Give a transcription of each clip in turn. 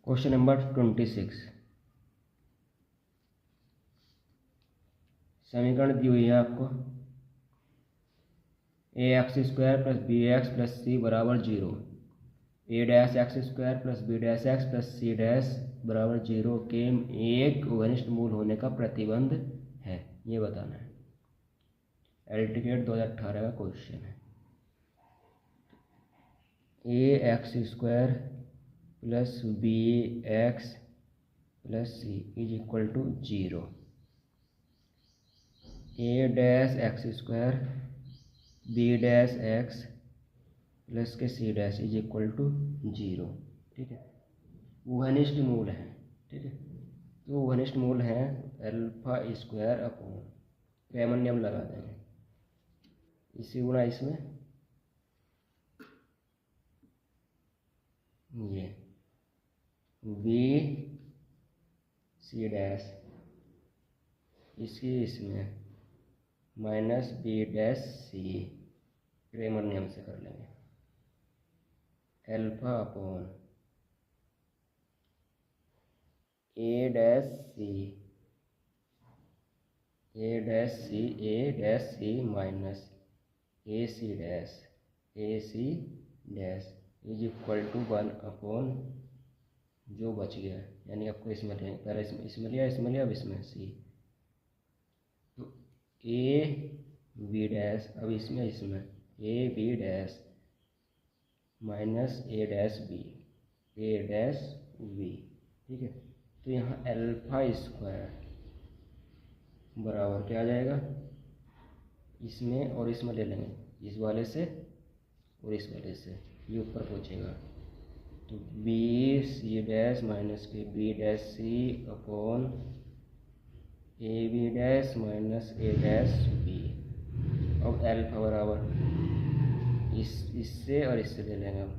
Question number 26। समीकरण दी हुई है आपको ax² + bx + c बराबर 0, a'(x² + b'(x + c' बराबर 0 के एक घनिष्ठ मूल होने का प्रतिबंध है, ये बताना है। एल्टीकेट 2018 का क्वेश्चन है। ax² + bx + c = 0, a'(x², b'(x + के c' = 0। ठीक है, वो घनिष्ठ मूल है। ठीक है, तो वो घनिष्ठ मूल है α² अपॉन क्रेमर नियम लगा देंगे, इसी गुणा इसमें ये b c' इसकी इसमें माइनस b'(c) क्रेमर नियम से कर लेंगे, alpha upon a'(c) minus ac' = 1 upon जो बच गया, यानी आपको इसमें लेंगे, पहले इसमें लिया, अब इसमें c, तो ab' अब इसमें ab' माइनस a'(b) ठीक है, तो यहाँ α² बराबर क्या आ जाएगा, इसमें और इसमें ले लेंगे, इस वाले से और इस वाले से, ये ऊपर पहुँचेगा, तो bc' माइनस के b'(c) upon ab' minus a'(b। अब अल्फा बराबर इससे और इससे ले लेंगे, अब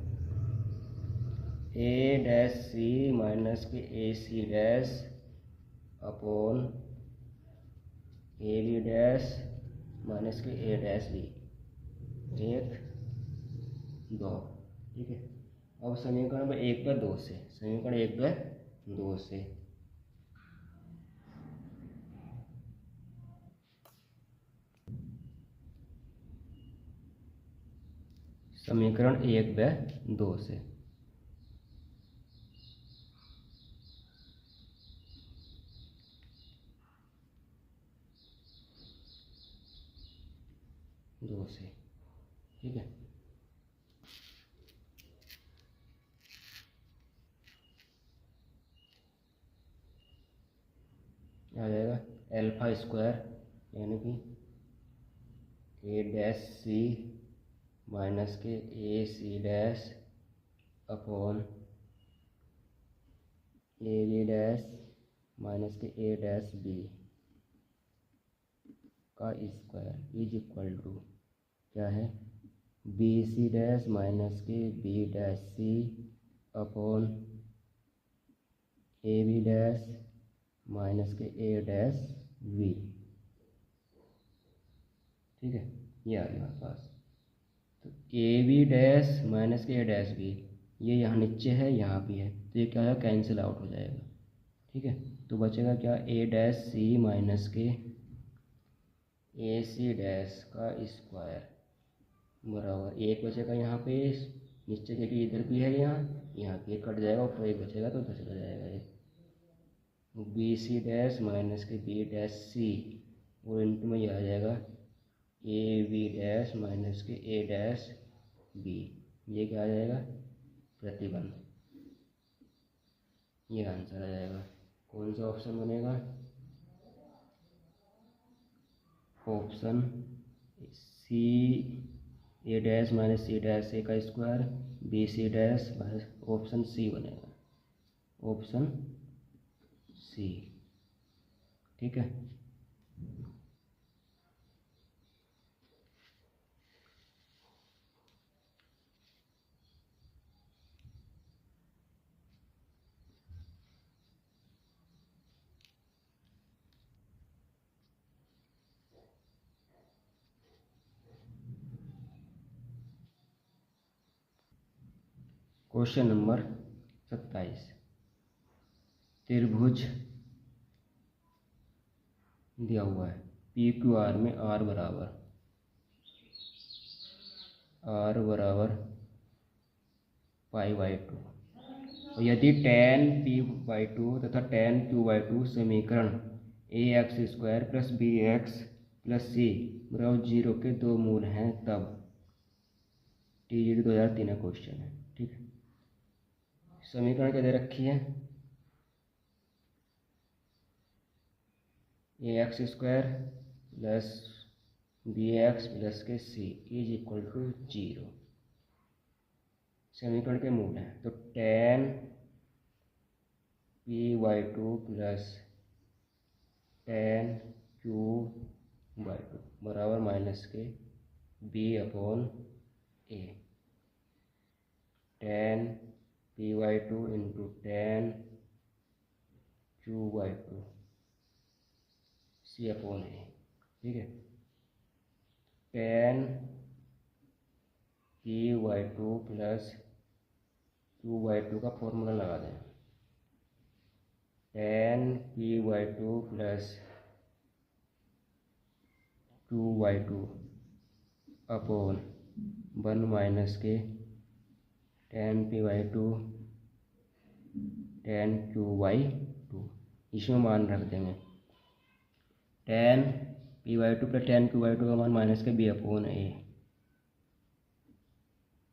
a'(c) माइनस के ac' अपॉन ab' माइनस के a'(b 1 2। ठीक है, अब समीकरण में 1/2 से, समीकरण 1/2 से समीकरण 1/2 से ठीक है, आ जाएगा α² यानी कि a'(c) माइनस के ac' अपॉन ab' माइनस के a'(b का स्क्वायर = क्या है, bc' माइनस के b'(c) अपॉन ab' माइनस के a'(b। ठीक है, ये आ गया पास, तो ab' माइनस के a'(b ये यहाँ नीचे है, यहाँ भी है, तो ये क्या है, कैंसिल आउट हो जाएगा। ठीक है, तो बचेगा क्या, a'(c) माइनस के ac' का स्क्वायर बराबर 1 बचेगा, यहाँ पे नीचे देखिए इधर भी है, यहाँ भी कट जाएगा, ऊपर 1 बचेगा, तो उधर चला जाएगा ये, bc' माइनस के b'(c) और इंटू में ये आ जाएगा ab' माइनस के a'(b, ये क्या आ जाएगा, प्रतिबंध, ये आंसर आ जाएगा। कौन सा ऑप्शन बनेगा, option C a' minus c' का square bc' minus, option C बनेगा, ऑप्शन सी। ठीक है, क्वेश्चन नंबर 27। त्रिभुज दिया हुआ है पी क्यू आर में आर बराबर पाई/2, और यदि tan p/2 तथा tan q/2 समीकरण ax² + bx + c बराबर 0 के दो मूल हैं तब TGT 2003 का क्वेश्चन है। ठीक है, समीकरण क्या दे रखी है, ax² + bx + c = 0 समीकरण के मूल हैं। तो tan p/2 + tan q/2 बराबर -के b/a, tan p/2 × tan q/2 c/a। ठीक है, tan p/2 + q/2 का फॉर्मूला लगा दें, tan p/2 + q/2 अपॉन 1 - के tan p/2 tan q/2, इसमें मान रख देंगे tan p/2 + tan q/2 का मान -के b/a,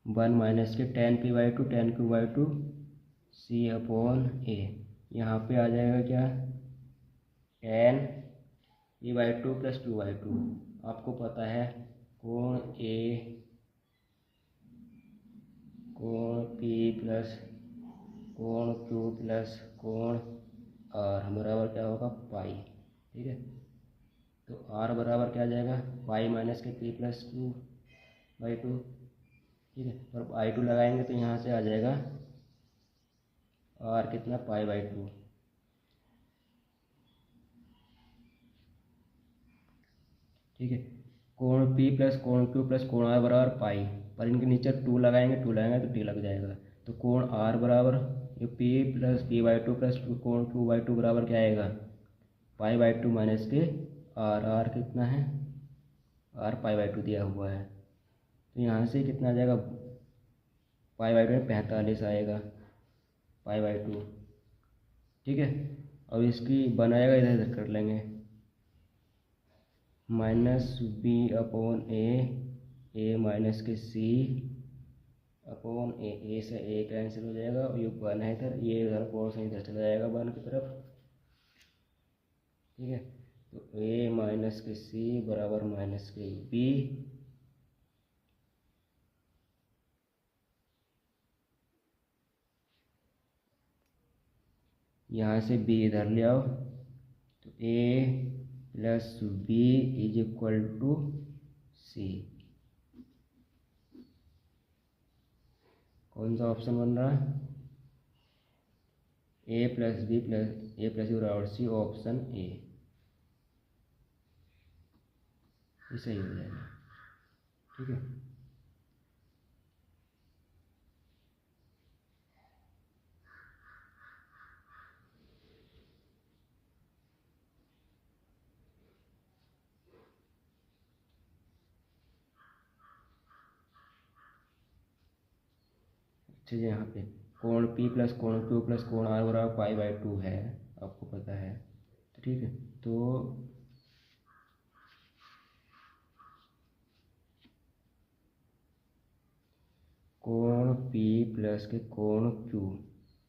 1 - के tan p/2 tan q/2 c/a। यहाँ पे आ जाएगा क्या, tan p/2 + q/2, आपको पता है कोण A कोण P प्लस कोण Q प्लस कोण R बराबर क्या होगा, पाई। ठीक है, तो R बराबर क्या आ जाएगा, पाई - के P + Q/2। ठीक है, और I2 लगाएंगे तो यहाँ से आ जाएगा R कितना, पाई/2। ठीक है, कोण P + कोण Q + कोण R बराबर पाई, पर इनके नीचे 2 लगाएंगे तो T लग जाएगा। तो कोण R बराबर P + P/2 + कोण Q/2 बराबर क्या आएगा, पाई/2 - के R कितना है, R पाई/2 दिया हुआ है, तो यहाँ से कितना आ जाएगा, पाई/2 में 45 आएगा, पाई/2। ठीक है, अब इसकी बनाएगा इधर कर लेंगे, -b/a, a - के c अपॉन a से a कैंसिल हो जाएगा, और ये 1 है इधर, ये इधर कोस इधर चला जाएगा 1 की तरफ। ठीक है, तो a - के c बराबर -के b, यहाँ से b इधर ले आओ, तो a + b = c। कौन सा ऑप्शन बन रहा है, a + b बराबर c, ऑप्शन ए, ये सही हो जाएगा। ठीक है, अच्छा यहाँ पे कोण P + कोण Q + कोण R बराबर पाई/2 है, आपको पता है। तो ठीक है, तो कोण P + के कोण Q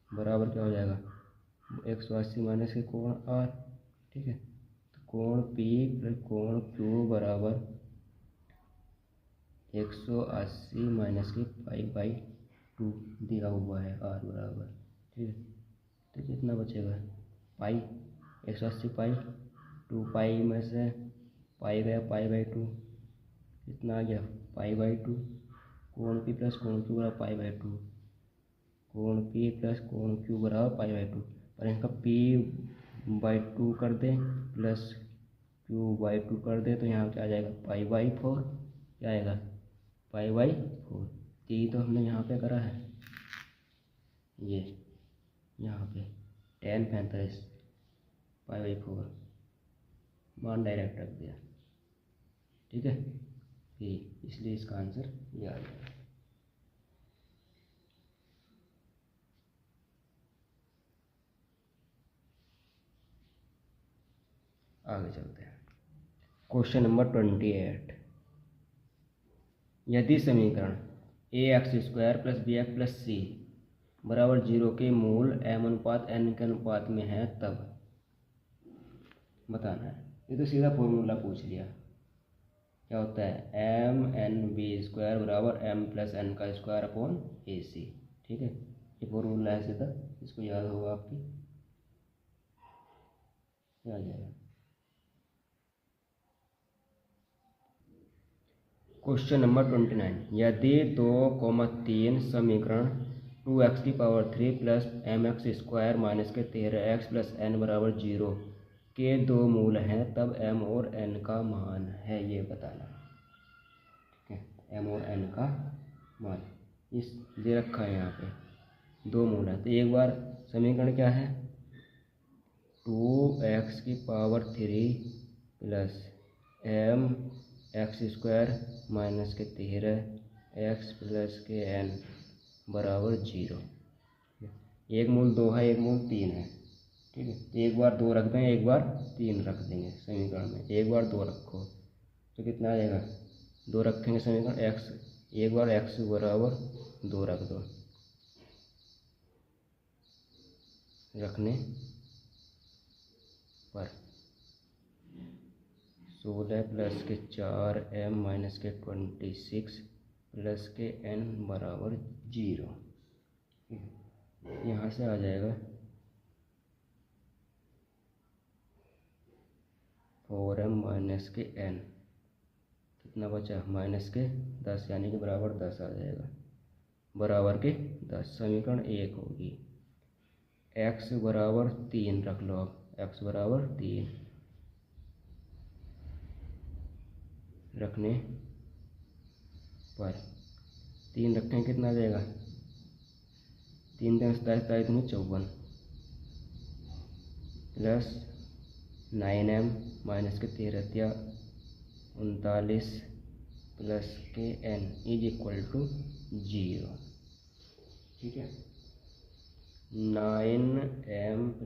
बराबर क्या हो जाएगा, 180 - के कोण R। ठीक है, तो कोण P + कोण Q बराबर 180 - के पाई/2 दिया हुआ है, R बराबर। ठीक है, तो कितना बचेगा, पाई, 180 पाई, 2 पाई में से पाई गया, पाई/2 कितना आ गया, पाई/2। कोण P + कोण Q बराबर पाई/2, कोण P + कोण Q बराबर पाई/2, पर इनका P/2 कर दें प्लस Q/2 कर दें तो यहाँ क्या आ जाएगा, पाई/4, क्या आएगा, पाई/4। यही तो हमने यहाँ पे करा है, ये यहाँ पे। tan 45 π/4 मान डायरेक्ट रख दिया, ठीक है, इसलिए इसका आंसर ये आ जाएगा। आगे चलते हैं। Question number 28। यदि समीकरण ax² + bx + c बराबर 0 के मूल m/n के अनुपात में है तब बताना है। ये तो सीधा फॉर्मूला पूछ लिया, क्या होता है mnb² बराबर m + n² AC, ठीक है, ये फॉर्मूला है सीधा, इसको याद होगा आपकी, क्या आ जाएगा। Question number 29। यदि 2,3 समीकरण 2x³ + mx² - 13x + n बराबर 0 के दो मूल हैं तब m और n का मान है, ये बताना, ठीक है, m और n का मान इस दे रखा है, यहाँ पे दो मूल है। तो एक बार समीकरण क्या है, 2x³ + mx² - 13x + n बराबर 0। एक मूल 2 है, एक मूल 3 है, ठीक है, तो एक बार 2 रख देंगे, एक बार 3 रख देंगे समीकरण में। एक बार 2 रखो तो कितना आ जाएगा, 2 रखेंगे समीकरण x, एक बार x बराबर 2 रख दो, रखने पर 16 + 4m - 26 + n बराबर 0। यहाँ से आ जाएगा 4m - n, कितना बचा, -10, यानी कि बराबर 10 आ जाएगा, बराबर के 10। समीकरण 1 होगी, x बराबर 3 रख लो, अब x बराबर 3 रखने पर 3 रखें, कितना आ जाएगा, 3 × 27 में 54 + 9m - 13 39 + n = 0, ठीक है। 9m +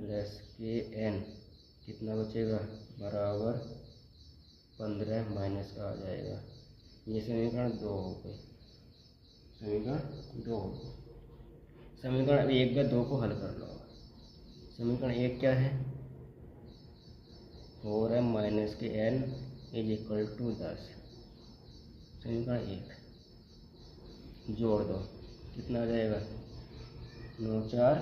n कितना बचेगा, बराबर 15 माइनस का आ जाएगा। ये समीकरण 2 हो गई, समीकरण 2 हो गई। समीकरण 1 व 2 को हल कर लो। समीकरण 1 क्या है, 4m - n = 10। समीकरण 1 जोड़ दो, कितना आ जाएगा, 9 × 4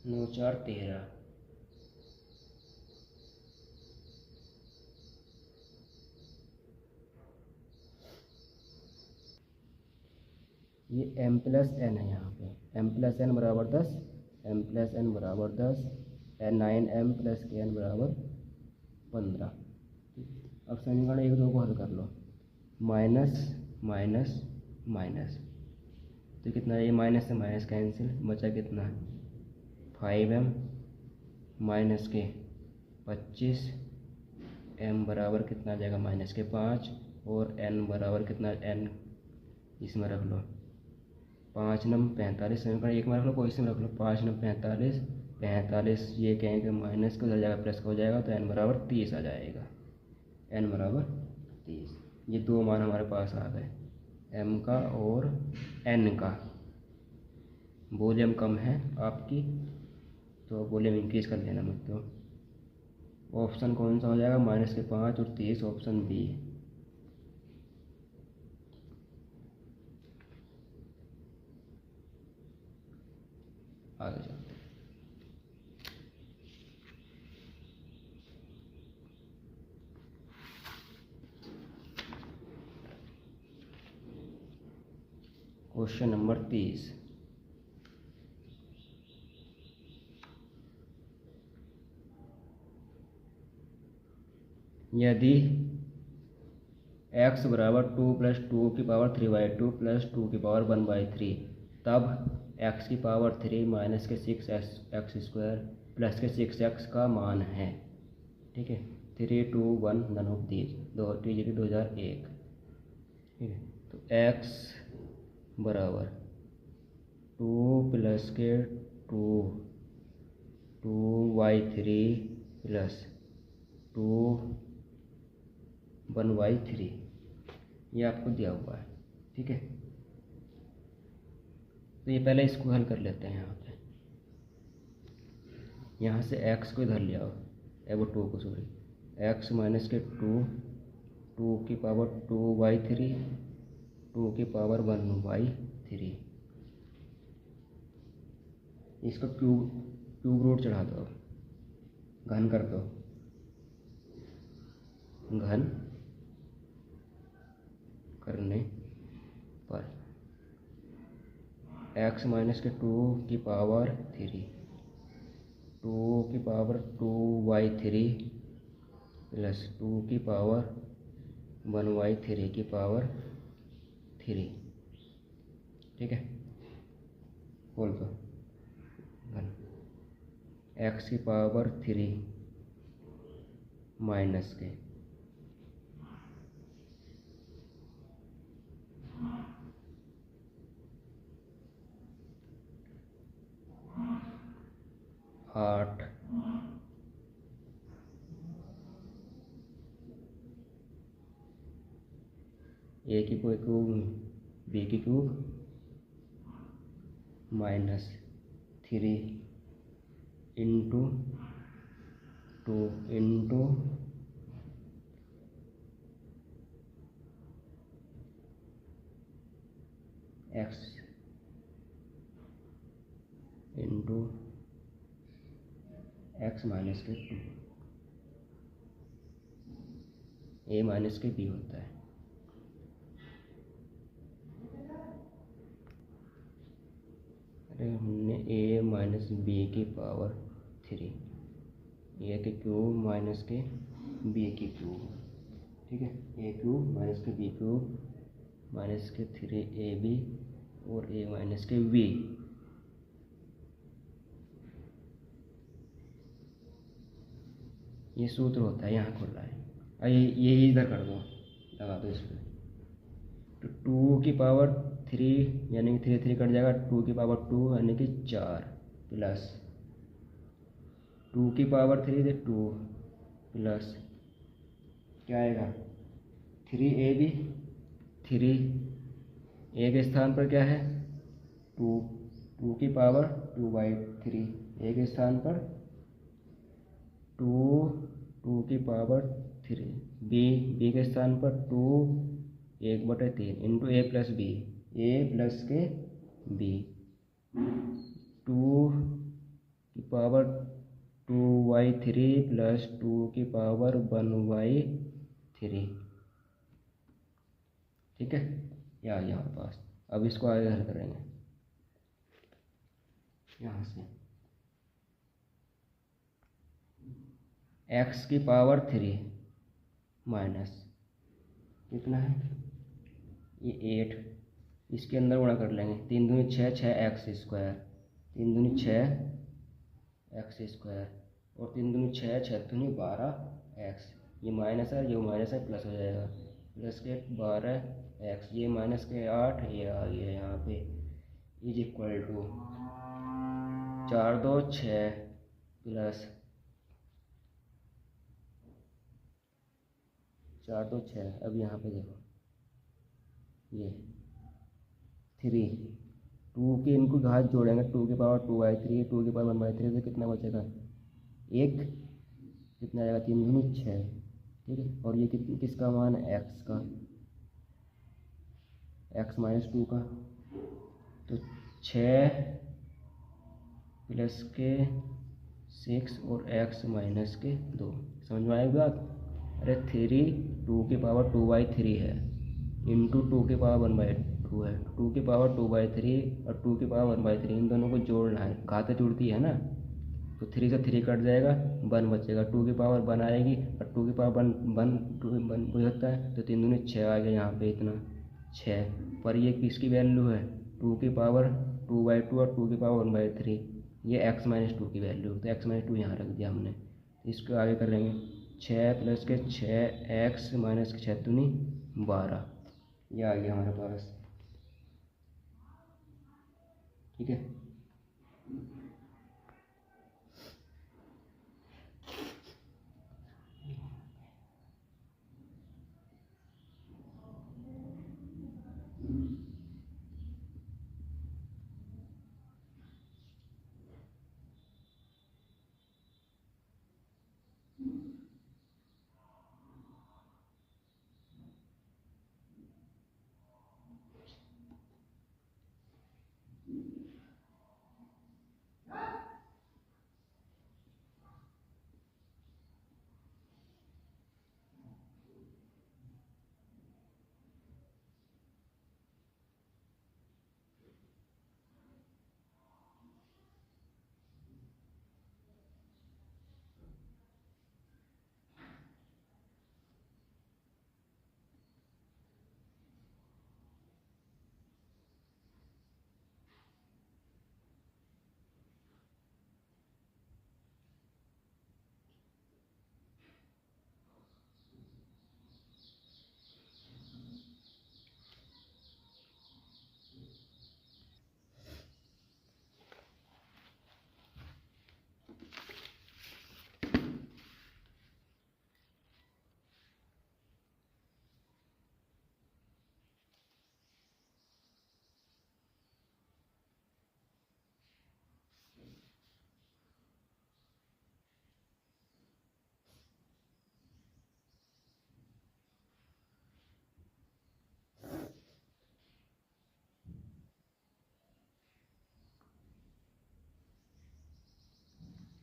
9 × 4 = 13। ये m + n है, यहाँ पे m + n बराबर 10, m + n बराबर 10, 9m + kn बराबर 15। अब समीकरण 1 2 को हल कर लो, माइनस माइनस माइनस, तो कितना, ये माइनस से माइनस कैंसिल, बचा कितना, 5m - 25, m बराबर कितना आ जाएगा, -5, और n बराबर कितना, n इसमें रख लो, 5 × 9 = 45। समीकरण 1 में रख लो, कोई इसमें रख लो, 5 × 9 = 45, 45 ये कहेंगे माइनस का हो जाएगा, प्लस का हो जाएगा, तो n बराबर 30 आ जाएगा, n बराबर 30। ये दो मान हमारे पास आ गए, m का और n का। वॉल्यूम कम है आपकी तो वॉल्यूम इंक्रीज कर लेना मत। तो ऑप्शन कौन सा हो जाएगा, -5 और 30, ऑप्शन बी। आगे चलते हैं। Question number 30। यदि एक्स बराबर 2 प्लस 2 की पावर 3/2 प्लस 2 की पावर 1/3, तब एक्स की पावर 3 माइनस के 6x² प्लस के 6x का मान है। ठीक है, 3 2 1 नन ऑफ दीज 2001। ठीक है, तो एक्स बराबर 2 प्लस के 2/3 प्लस 2 1/3 ये आपको दिया हुआ है। ठीक है, तो ये पहले इसको हल कर लेते हैं। यहाँ से x को इधर ले आओ, वो 2 को सॉरी, x माइनस के 2 की पावर 2/3 2 की पावर 1/3, इसको क्यूब रूट चढ़ा दो, घन कर दो, घन करने पर x माइनस के 2 की पावर 3 2 की पावर 2/3 प्लस 2 की पावर 1/3 की पावर 3। ठीक है, बोल दो घन x की पावर 3 माइनस के 8 a की क्यूब b की cube minus 3 into 2 into x into x minus के 2 a माइनस के b होता है। अरे हमने a माइनस b की पावर 3 a के क्यूब माइनस के b की क्यूब। ठीक है, a क्यूब माइनस के b क्यूब माइनस के 3ab और a माइनस के b। ये सूत्र होता है, यहाँ खोल रहा है। ये इधर कर दो, लगा दो इस पर। तो 2 की पावर 3 यानी कि 3 कट जाएगा, 2 की पावर 2 यानी कि 4 प्लस 2 की पावर 3 से 2 प्लस क्या आएगा 3ab 3 a के स्थान पर क्या है 2 की पावर 2/3 a के स्थान पर 2 की पावर 3 b के स्थान पर 2 1/3 into a plus b a plus के b 2 की पावर 2/3 प्लस 2 की पावर 1/3। ठीक है, यहाँ हमारे पास। अब इसको आगे हल करेंगे यहाँ से। x की पावर 3 माइनस कितना है ये 8, इसके अंदर गुणा कर लेंगे। 3 दूनी 6 6x², 3 दूनी 6x² और 3 दूनी 6 6 दूनी 12x। ये माइनस है, ये माइनस है, प्लस हो जाएगा, प्लस के 12x, ये माइनस के 8, ये आ गया यहाँ पे इज इक्वल टू 4 2 6 प्लस 4 2 6। अब यहाँ पे देखो ये 3 2 के इनको घात जोड़ेंगे, 2 की पावर 2/3 2 की पावर 1/3 से कितना बचेगा 1, कितना आएगा 3 दूनी 6। ठीक है, और ये किसका मान है x का, x माइनस 2 का। तो 6 प्लस के 6 और x माइनस के 2। समझ में आएगी बात। अरे 3 2 की पावर 2/3 है इंटू 2 की पावर 1/2 है। 2 की पावर 2/3 और 2 की पावर 1/3 इन दोनों को जोड़ना है, घातें जुड़ती है ना, तो तो 3 से 3 कट जाएगा, 1 बचेगा, 2 की पावर 1 आएगी, और 2 की पावर 1 हो सकता है, तो 3 दूनी 6 आ गया यहाँ पे इतना 6। पर ये किसकी वैल्यू है, 2 की पावर 2/2 और 2 की पावर 1/3, ये x-2 की वैल्यू, तो x-2 यहाँ रख दिया हमने। इसको आगे कर लेंगे, 6 प्लस के 6x माइनस 6 दूनी 12, ये आ गया हमारे पास। ठीक है,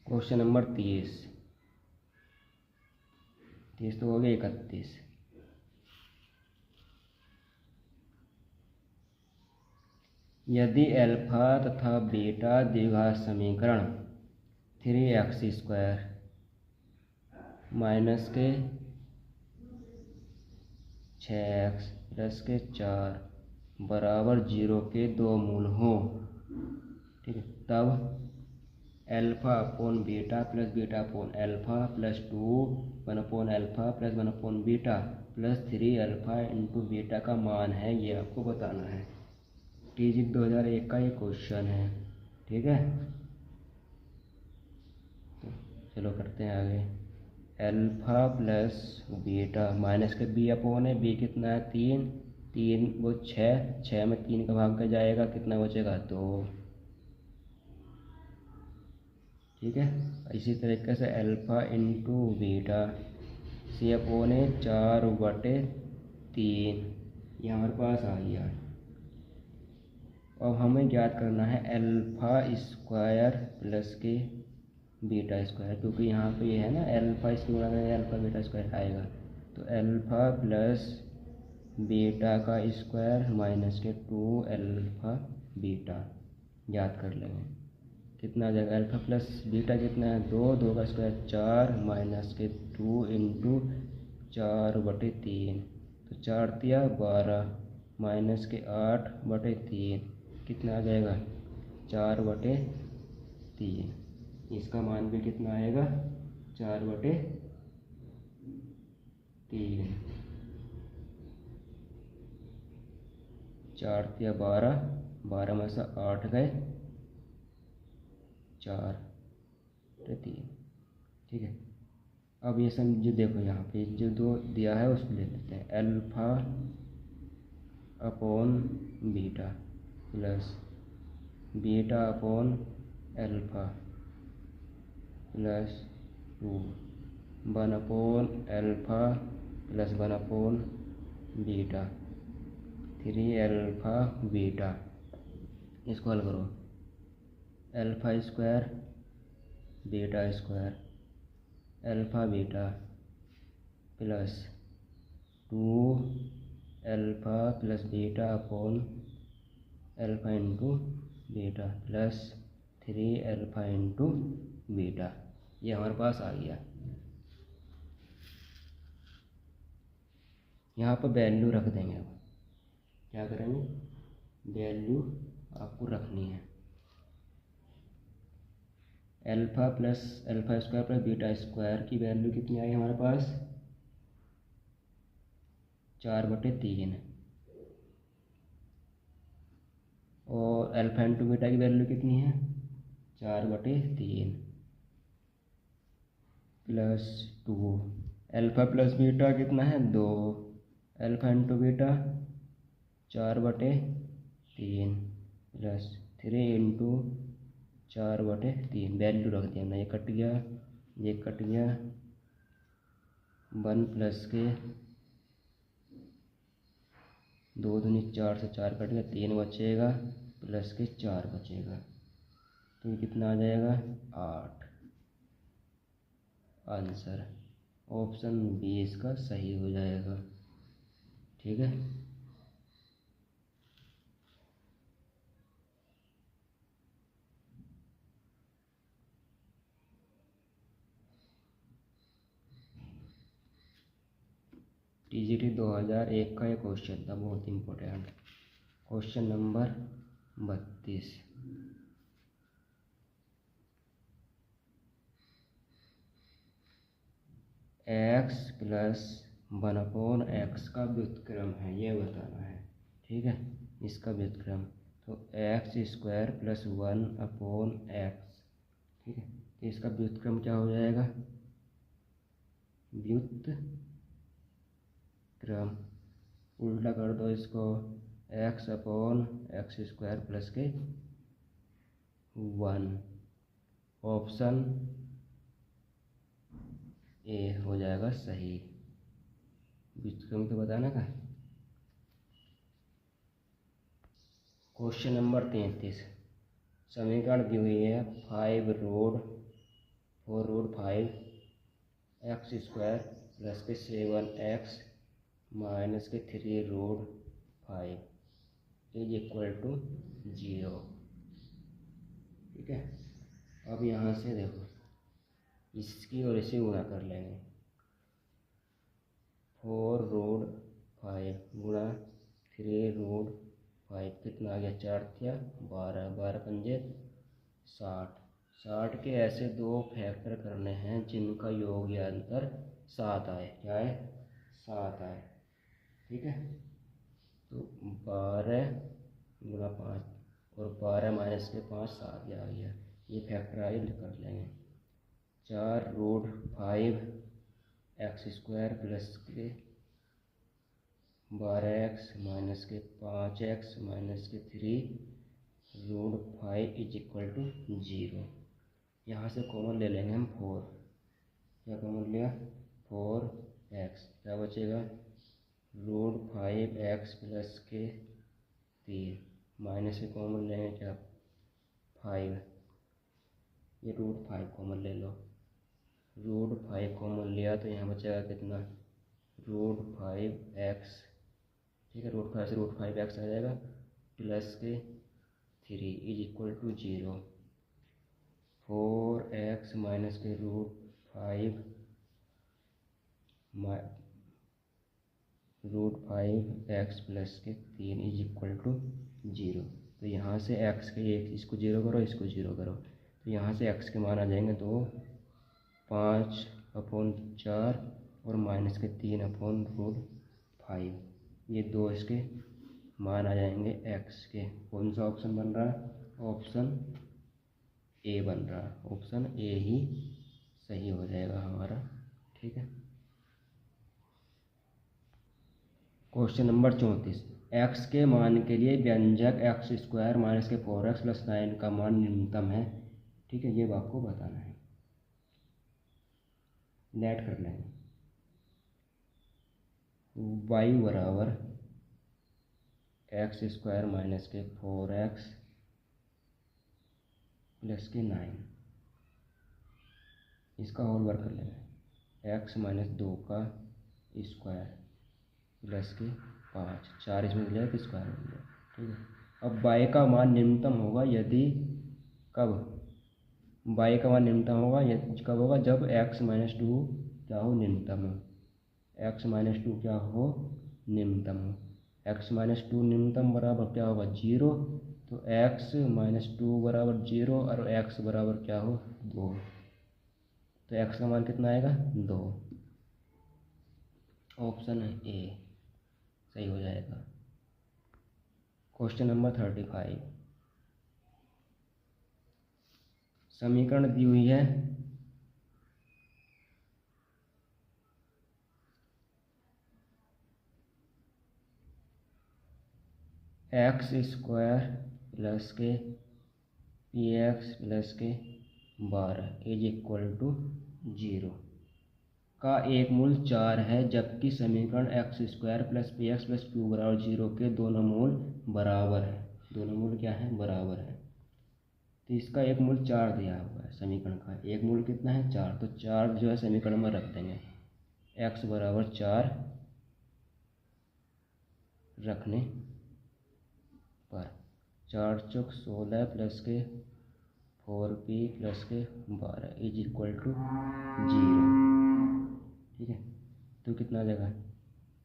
क्वेश्चन नंबर 30 तो हो गया 31। यदि अल्फा तथा बीटा द्विघात समीकरण 3x² माइनस के 6x प्लस के 4 बराबर 0 के दो मूल हों, ठीक है, तब alpha upon beta plus beta upon alpha plus 2 1 upon alpha plus 1 upon beta plus 3 alpha into beta का मान है, ये आपको बताना है। TGIT 2001 का ये क्वेश्चन है। ठीक है, तो चलो करते हैं आगे। अल्फा प्लस बीटा माइनस के बी अपॉन है, बी कितना है 3, 3 वो 6 में 3 का भाग कर जाएगा, कितना बचेगा 2। ठीक है, इसी तरीके से अल्फा इंटू बीटा सी अपॉन है 4/3, ये हमारे पास आ गया। अब हमें ज्ञात करना है अल्फा स्क्वायर प्लस के बीटा स्क्वायर, क्योंकि यहाँ पे ये है ना alpha square alpha beta square आएगा, तो अल्फा प्लस बीटा का स्क्वायर माइनस के 2 अल्फा बीटा याद कर लेंगे, कितना आ जाएगा अल्फा प्लस बीटा कितना है 2, 2 का स्क्वायर 4 माइनस के 2 इंटू 4/3, तो 4 तिया 12 माइनस के 8/3, कितना आ जाएगा 4/3, इसका मान भी कितना आएगा 4/3, 4 तिया 12, 12 में से 8 गए 4/3। ठीक है, अब ये समझो, देखो यहाँ पे जो दो दिया है उसको ले लेते हैं, alpha upon beta plus beta upon alpha plus 2 1 upon alpha plus 1 upon beta 3 alpha beta, इसको हल करो, alpha square beta square alpha beta plus 2 alpha plus beta upon alpha into beta plus 3 alpha into beta, ये हमारे पास आ गया। यहाँ पर value रख देंगे। अब क्या करेंगे, वैल्यू आपको रखनी है। Alpha square plus beta square की वैल्यू कितनी आई हमारे पास, 4/3। और अल्फ़ा इंटू बीटा की वैल्यू कितनी है, 4/3 प्लस 2। अल्फ़ा प्लस बीटा कितना है, 2। Alpha into beta 4/3 plus 3 into 4/3। Value रख दिया ना, ये कट गया, ये कट गया। 1 प्लस के 2 दूनी 4 से 4 कट गया, 3 बचेगा प्लस के 4 बचेगा, तो ये कितना आ जाएगा, 8। आंसर ऑप्शन बी इसका सही हो जाएगा। ठीक है, TGT 2001 का ये क्वेश्चन था, बहुत important. Question number 32। x plus 1/x का व्युत्क्रम है, ये बताना है। ठीक है, इसका व्युत्क्रम, तो x स्क्वायर प्लस 1/x। ठीक है, तो इसका व्युत्क्रम क्या हो जाएगा, व्युत्क्रम उल्टा कर दो इसको, x/x स्क्वायर प्लस के 1। ऑप्शन ए हो जाएगा सही। व्युत्क्रम तो बताना का। Question number 33। समीकरण दी हुई है 4 रूट 5 x स्क्वायर प्लस के 7x माइनस के 3 रूट 5 इज इक्वल टू 0। ठीक है, अब यहाँ से देखो, इसकी और इसे गुणा कर लेंगे। 4 रूट 5 गुणा 3 रूट 5 कितना आ गया, 4 या 12, 12 पंजे 60। 60 के ऐसे दो फैक्टर करने हैं जिनका योग या अंतर 7 आए। क्या है, 7 आए। ठीक है, तो 12 गुणा 5 और 12 माइनस के 5 7 आ गया, ये फैक्टराइज कर लेंगे। 4 रूट 5 x स्क्वायर प्लस के 12x माइनस के 5x माइनस के 3 रूट 5 इज इक्वल टू 0। यहाँ से कॉमन ले लेंगे हम 4। क्या कॉमन लिया, 4x, क्या बचेगा, root 5x plus K 3 minus के कॉमन लेंगे क्या, 5। ये रूट 5 कॉमन ले लो, रूट 5 कॉमन लिया तो यहाँ बचेगा कितना, रूट 5x। ठीक है, रूट 5 से रूट 5x आ जाएगा plus K 3 is equal to 0। 4x minus K root 5x plus K 3 is equal to 0। तो यहाँ से x के एक इसको 0 करो, इसको 0 करो, तो यहाँ से x के मान आ जाएंगे 2, 5/4 और माइनस के 3/√5। ये 2 इसके मान आ जाएंगे x के। कौन सा ऑप्शन बन रहा है, ऑप्शन ए बन रहा है। ऑप्शन ए ही सही हो जाएगा हमारा। ठीक है, क्वेश्चन नंबर 34। x के मान के लिए व्यंजक x स्क्वायर माइनस के 4x प्लस 9 का मान न्यूनतम है। ठीक है, ये आपको बताना है। नेट कर लेंगे, y बराबर x स्क्वायर माइनस के 4x प्लस के 9, इसका होल वर्क कर लेंगे। x माइनस 2 का स्क्वायर प्लस के 5, 4 इसमें मिल जाएगा तो स्क्वायर मिल जाएगा। ठीक है, अब y का मान न्यूनतम होगा यदि कब, y का मान न्यूनतम होगा ये कब होगा, जब x माइनस टू क्या हो, न्यूनतम हो। x माइनस टू क्या हो, न्यूनतम हो। x माइनस टू न्यूनतम बराबर क्या होगा, 0। तो x माइनस टू बराबर 0 और x बराबर क्या हो, 2। तो x का मान कितना आएगा, 2। ऑप्शन ए सही हो जाएगा। क्वेश्चन नंबर 35, समीकरण दी हुई है एक्स स्क्वायर प्लस के पी एक्स प्लस के 12 इज इक्वल टू 0 का एक मूल 4 है, जबकि समीकरण x square plus P x plus Q बराबर 0 के दोनों मूल बराबर है। दोनों मूल क्या है, बराबर है। तो इसका एक मूल 4 दिया हुआ है समीकरण का, एक मूल कितना है, 4। तो 4 जो है समीकरण में रख देंगे, एक्स बराबर 4 रखने पर 4 चौक 16 प्लस के 4p प्लस के 12 इज इक्वल टू 0। ठीक है, तो कितना आ जाएगा,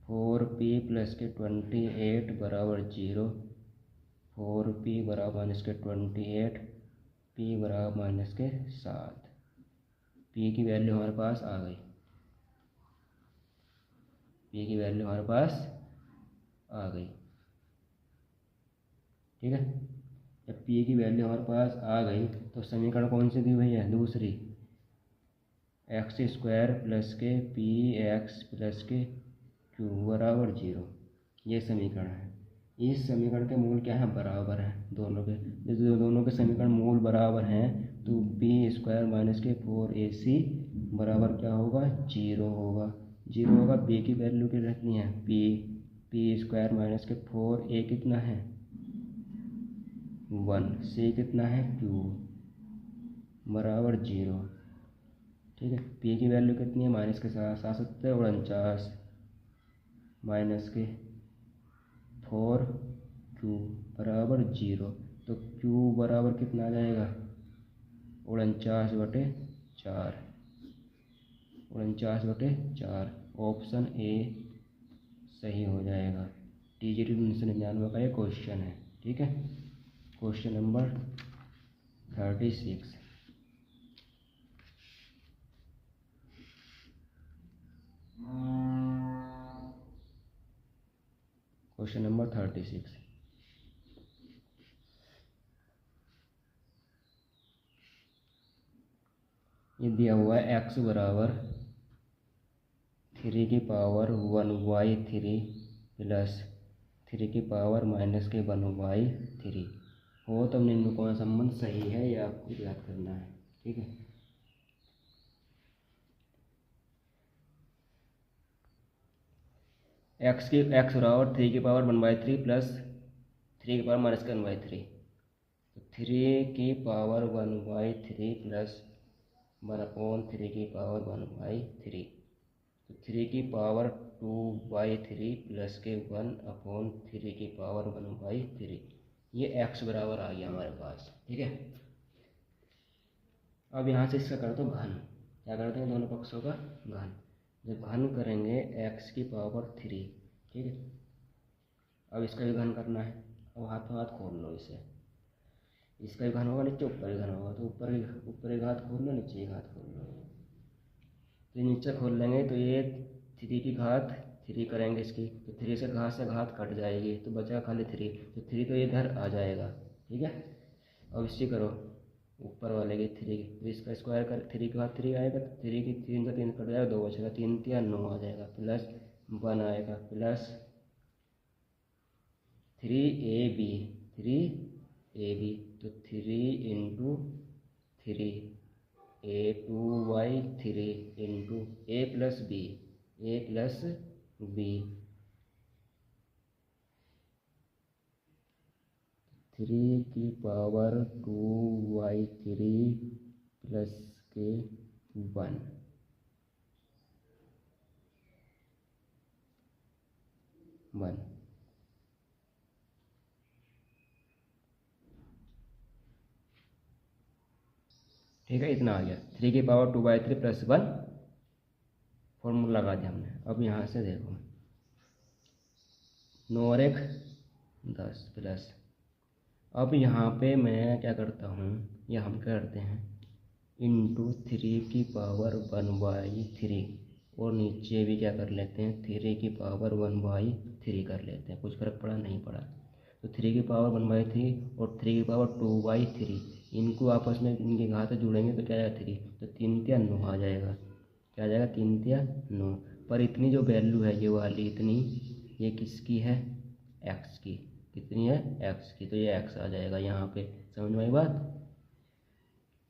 4p प्लस के 28 बराबर 0, 4p बराबर माइनस के 28, p बराबर माइनस के 7। p की वैल्यू हमारे पास आ गई, p की वैल्यू हमारे पास आ गई। ठीक है, जब p की वैल्यू हमारे पास आ गई तो समीकरण कौन सी दी हुई है, दूसरी, एक्स स्क्वायर प्लस के पी एक्स प्लस के क्यू बराबर 0, ये समीकरण है। इस समीकरण के मूल क्या है, बराबर है दोनों के। यदि दोनों के समीकरण मूल बराबर हैं तो बी स्क्वायर माइनस के 4ac बराबर क्या होगा, 0 होगा। 0 होगा, बी की वैल्यू की रखनी है पी स्क्वायर माइनस के 4a कितना है, 1, c कितना है, 2 बराबर 0। ठीक है, p की वैल्यू कितनी है, माइनस के 7 माइनस के 4q बराबर 0। तो q बराबर कितना आ जाएगा, 49/4, 49/4। ऑप्शन ए सही हो जाएगा। TGT 1999 का ये क्वेश्चन है। ठीक है, क्वेश्चन नंबर 36, क्वेश्चन नंबर 36, ये दिया हुआ है x बराबर 3 की पावर 1/3 प्लस 3 की पावर माइनस के 1/3 हो, तो निम्न कौन संबंध सही है, ये आपको याद करना है। ठीक है, x बराबर 3 की पावर 1/3 प्लस 3 की पावर माइनस के 1/3, तो 3 की पावर 1/3 प्लस 1/3 की पावर 1/3, तो 3 की पावर 2/3 प्लस के 1/3 की पावर 1/3, ये x बराबर आ गया हमारे पास। ठीक है, अब यहाँ से इसका कर दो घन। क्या करते हैं, दोनों पक्षों का घन। जब घन करेंगे x की पावर 3, ठीक है, अब इसका भी घन करना है। अब हाथों हाथ खोल लो इसे, इसका भी घन होगा, नीचे ऊपर भी घन होगा, तो ऊपर एक हाथ खोल लो, नीचे एक हाथ खोल लो। तो नीचे खोल लेंगे तो ये 3 की घात 3 करेंगे इसकी, तो 3 से घात कट जाएगी, तो बचेगा खाली 3। तो 3 तो इधर आ जाएगा। ठीक है, अब इससे करो ऊपर वाले की 3, तो इसका स्क्वायर कर, 3 के बाद 3 आएगा, तो 3 की 3 से 3 कट जाएगा, 2 बचेगा, 3 3 9 आ जाएगा, प्लस 1 आएगा, प्लस 3ab, 3ab, तो 3 into 3 a2/3 into a plus b 3 की पावर 2/3 प्लस के 1 1। ठीक है, इतना आ गया 3^2/3 + 1 फॉर्मूला लगा दिया हमने। अब यहाँ से देखो 9 और 1 10 प्लस, अब यहाँ पे मैं क्या करता हूँ, या हम क्या करते हैं, इंटू 3^1/3 और नीचे भी क्या कर लेते हैं 3^1/3 कर लेते हैं। कुछ फर्क पड़ा नहीं पड़ा, तो 3^1/3 और 3^2/3 इनको आपस में इनके घात जुड़ेंगे तो क्या आएगा 3, तो 3×9 आ जाएगा। क्या आ जाएगा 3×9। पर इतनी जो वैल्यू है ये वाली इतनी, ये किसकी है, x की। कितनी है, x की, तो ये x आ जाएगा यहाँ पे। समझ में आई बात,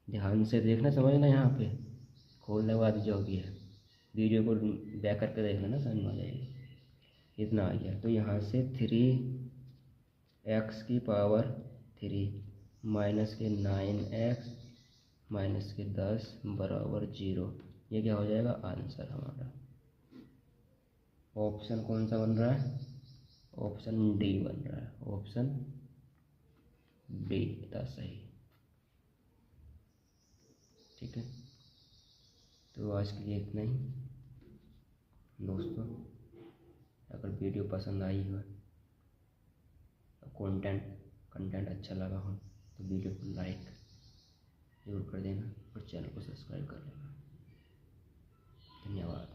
ध्यान से देखना, समझना, यहाँ पे खोलने के बाद जो भी है वीडियो को बैक करके देख लेना, समझ में आ जाएगी। इतना आ गया, तो यहाँ से 3x⁻³ माइनस के 9x माइनस के 10 बराबर 0। ये क्या हो जाएगा आंसर हमारा। ऑप्शन कौन सा बन रहा है, ऑप्शन डी बन रहा है, ऑप्शन डी था सही। ठीक है, तो आज के लिए इतना ही दोस्तों। अगर वीडियो पसंद आई हो, कंटेंट अच्छा लगा हो तो वीडियो को लाइक ज़रूर कर देना और चैनल को सब्सक्राइब कर लेना। धन्यवाद।